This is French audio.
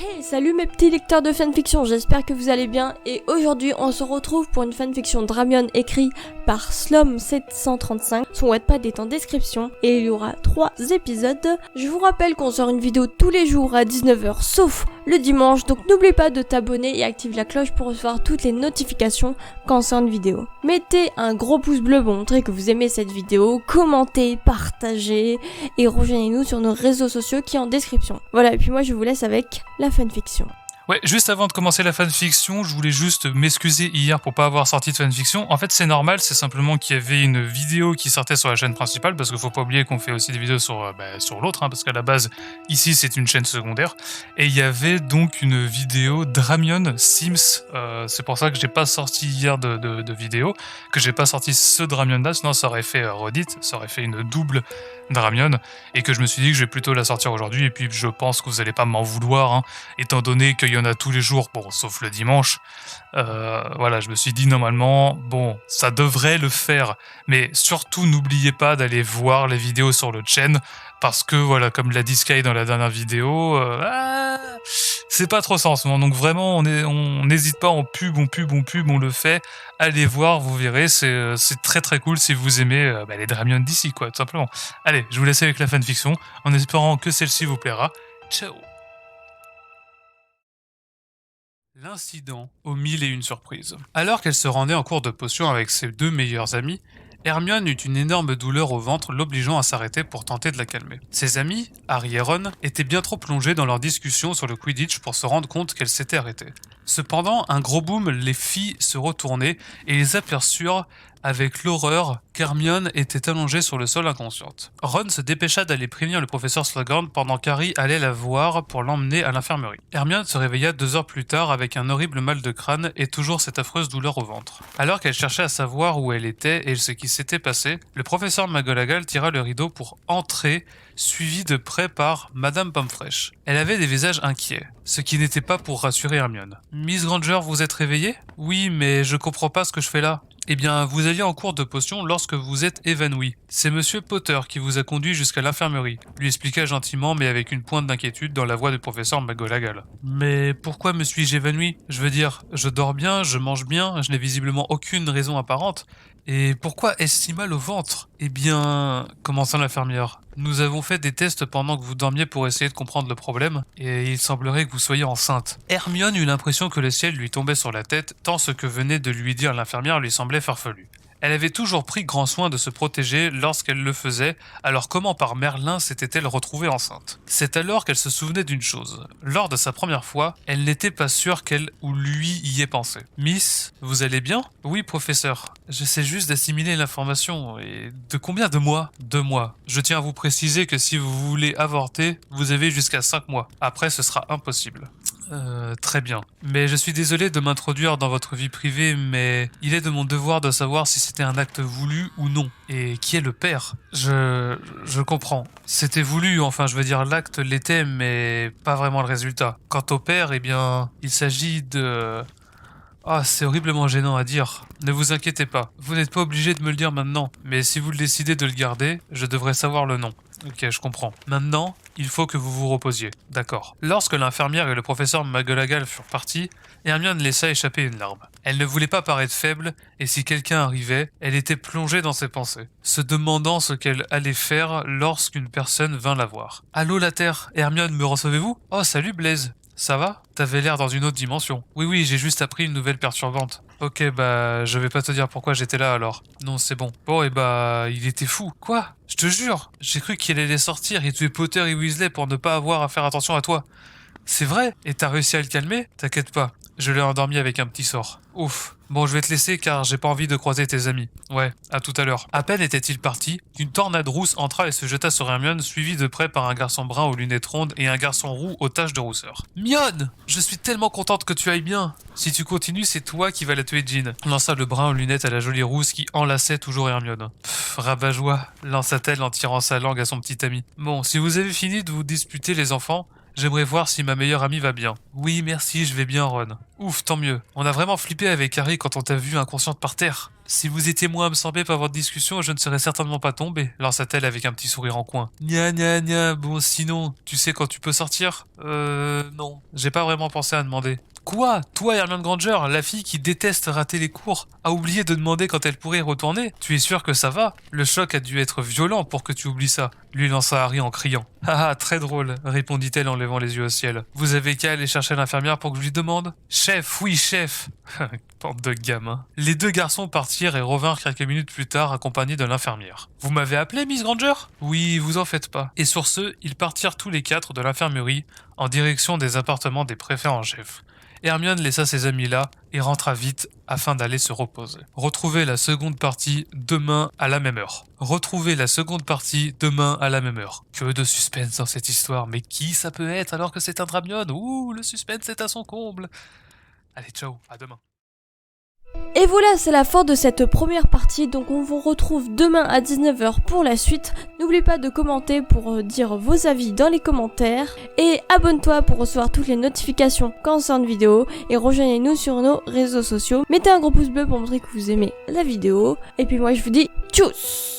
Hey, salut mes petits lecteurs de fanfiction, j'espère que vous allez bien et aujourd'hui on se retrouve pour une fanfiction Dramion écrit par Slom735. Son Wattpad est en description et il y aura 3 épisodes. Je vous rappelle qu'on sort une vidéo tous les jours à 19h sauf le dimanche, donc n'oublie pas de t'abonner et active la cloche pour recevoir toutes les notifications quand on sort une vidéo. Mettez un gros pouce bleu pour montrer que vous aimez cette vidéo, commentez, partagez et rejoignez-nous sur nos réseaux sociaux qui est en description. Voilà, et puis moi je vous laisse avec la fanfiction. Ouais, juste avant de commencer la fanfiction, je voulais juste m'excuser hier pour pas avoir sorti de fanfiction. En fait, c'est normal, c'est simplement qu'il y avait une vidéo qui sortait sur la chaîne principale, parce qu'il faut pas oublier qu'on fait aussi des vidéos sur l'autre, parce qu'à la base, ici, c'est une chaîne secondaire. Et il y avait donc une vidéo Dramion Sims. C'est pour ça que j'ai pas sorti hier de vidéo, que j'ai pas sorti ce Dramion-là, sinon ça aurait fait Reddit, ça aurait fait une double Dramion, et que je me suis dit que je vais plutôt la sortir aujourd'hui, et puis je pense que vous allez pas m'en vouloir, étant donné qu'il y en a tous les jours, bon, sauf le dimanche. Voilà, je me suis dit normalement, bon, ça devrait le faire, mais surtout n'oubliez pas d'aller voir les vidéos sur le chaîne, parce que voilà, comme l'a dit Sky dans la dernière vidéo, c'est pas trop ça en ce moment, donc vraiment on n'hésite pas, on pub, on le fait, allez voir, vous verrez, c'est très très cool si vous aimez les Dramion d'ici, quoi, tout simplement. Allez, je vous laisse avec la fanfiction, en espérant que celle-ci vous plaira. Ciao. L'incident aux 1001 surprises. Alors qu'elle se rendait en cours de potion avec ses 2 meilleurs amis, Hermione eut une énorme douleur au ventre l'obligeant à s'arrêter pour tenter de la calmer. Ses amis, Harry et Ron, étaient bien trop plongés dans leur discussion sur le Quidditch pour se rendre compte qu'elle s'était arrêtée. Cependant, un gros boom les fit se retourner et ils aperçurent avec l'horreur qu'Hermione était allongée sur le sol inconsciente. Ron se dépêcha d'aller prévenir le professeur Slughorn pendant qu'Harry allait la voir pour l'emmener à l'infirmerie. Hermione se réveilla 2 heures plus tard avec un horrible mal de crâne et toujours cette affreuse douleur au ventre. Alors qu'elle cherchait à savoir où elle était et ce qui s'était passé, le professeur McGonagall tira le rideau pour entrer, suivi de près par Madame Pomfresh. Elle avait des visages inquiets, ce qui n'était pas pour rassurer Hermione. « Miss Granger, vous êtes réveillée ? » ?»« Oui, mais je comprends pas ce que je fais là. » »« Eh bien, vous alliez en cours de potion lorsque vous êtes évanoui. C'est Monsieur Potter qui vous a conduit jusqu'à l'infirmerie, » lui expliqua gentiment mais avec une pointe d'inquiétude dans la voix du professeur McGonagall. « Mais pourquoi me suis-je évanoui ? Je veux dire, je dors bien, je mange bien, je n'ai visiblement aucune raison apparente. Et pourquoi est-ce si mal au ventre ? » ?»« Eh bien, commença l'infirmière, nous avons fait des tests pendant que vous dormiez pour essayer de comprendre le problème, et il semblerait que vous soyez enceinte. » Hermione eut l'impression que le ciel lui tombait sur la tête, tant ce que venait de lui dire l'infirmière lui semblait farfelu. Elle avait toujours pris grand soin de se protéger lorsqu'elle le faisait, alors comment par Merlin s'était-elle retrouvée enceinte ? C'est alors qu'elle se souvenait d'une chose. Lors de sa première fois, elle n'était pas sûre qu'elle ou lui y ait pensé. « Miss, vous allez bien ? » ?»« Oui, professeur. J'essaie juste d'assimiler l'information. Et de combien de mois ? 2 mois. Je tiens à vous préciser que si vous voulez avorter, vous avez jusqu'à 5 mois. Après, ce sera impossible. Très bien. Mais je suis désolé de m'introduire dans votre vie privée, mais il est de mon devoir de savoir si c'était un acte voulu ou non. Et qui est le père ? Je comprends. C'était voulu, enfin je veux dire l'acte l'était, mais pas vraiment le résultat. Quant au père, eh bien, il s'agit de... Ah, c'est horriblement gênant à dire. Ne vous inquiétez pas. Vous n'êtes pas obligé de me le dire maintenant, mais si vous le décidez de le garder, je devrais savoir le nom. Ok, je comprends. Maintenant, il faut que vous vous reposiez. D'accord. Lorsque l'infirmière et le professeur McGonagall furent partis, Hermione laissa échapper une larme. Elle ne voulait pas paraître faible, et si quelqu'un arrivait, elle était plongée dans ses pensées, se demandant ce qu'elle allait faire lorsqu'une personne vint la voir. « Allô la Terre, Hermione, me recevez-vous ? Oh, salut Blaise. Ça va ? T'avais l'air dans une autre dimension. Oui, j'ai juste appris une nouvelle perturbante. Ok, je vais pas te dire pourquoi j'étais là alors. Non, c'est bon. Bon, il était fou. Quoi ? Je te jure, j'ai cru qu'il allait sortir et tuer Potter et Weasley pour ne pas avoir à faire attention à toi. C'est vrai ? Et t'as réussi à le calmer ? T'inquiète pas, je l'ai endormi avec un petit sort. Ouf. Bon, je vais te laisser car j'ai pas envie de croiser tes amis. Ouais, à tout à l'heure. À peine était-il parti, qu'une tornade rousse entra et se jeta sur Hermione, suivie de près par un garçon brun aux lunettes rondes et un garçon roux aux taches de rousseur. « Mione ! Je suis tellement contente que tu ailles bien. Si tu continues, c'est toi qui vas la tuer, Jean. » lança le brun aux lunettes à la jolie rousse qui enlaçait toujours Hermione. « Pfff, rabat-joie, lança-t-elle en tirant sa langue à son petit ami. Bon, si vous avez fini de vous disputer les enfants, J'aimerais voir si ma meilleure amie va bien. Oui, merci, je vais bien, Ron. Ouf, tant mieux. On a vraiment flippé avec Harry quand on t'a vu inconsciente par terre. Si vous étiez moins absorbé par votre discussion, je ne serais certainement pas tombé, lança-t-elle avec un petit sourire en coin. Gna gna gna, bon sinon, tu sais quand tu peux sortir? Non. J'ai pas vraiment pensé à demander. Quoi? Toi, Hermione Granger, la fille qui déteste rater les cours, a oublié de demander quand elle pourrait y retourner? Tu es sûr que ça va? Le choc a dû être violent pour que tu oublies ça, lui lança Harry en criant. Ah ah, très drôle, répondit-elle en levant les yeux au ciel. Vous avez qu'à aller chercher l'infirmière pour que je lui demande? Chef, oui, chef. Bande de gamins. Les deux garçons partirent et revinrent quelques minutes plus tard accompagnés de l'infirmière. Vous m'avez appelé, Miss Granger? Oui, vous en faites pas. Et sur ce, ils partirent tous les quatre de l'infirmerie en direction des appartements des préfets en chef. Hermione laissa ses amis là et rentra vite afin d'aller se reposer. Retrouvez la seconde partie demain à la même heure. Retrouvez la seconde partie demain à la même heure. Que de suspense dans cette histoire, mais qui ça peut être alors que c'est un Dramion? Ouh, le suspense est à son comble. Allez, ciao, à demain. Et voilà, c'est la fin de cette première partie, donc on vous retrouve demain à 19h pour la suite. N'oublie pas de commenter pour dire vos avis dans les commentaires. Et abonne-toi pour recevoir toutes les notifications quand on sort une vidéo. Et rejoignez-nous sur nos réseaux sociaux. Mettez un gros pouce bleu pour montrer que vous aimez la vidéo. Et puis moi je vous dis tchuss!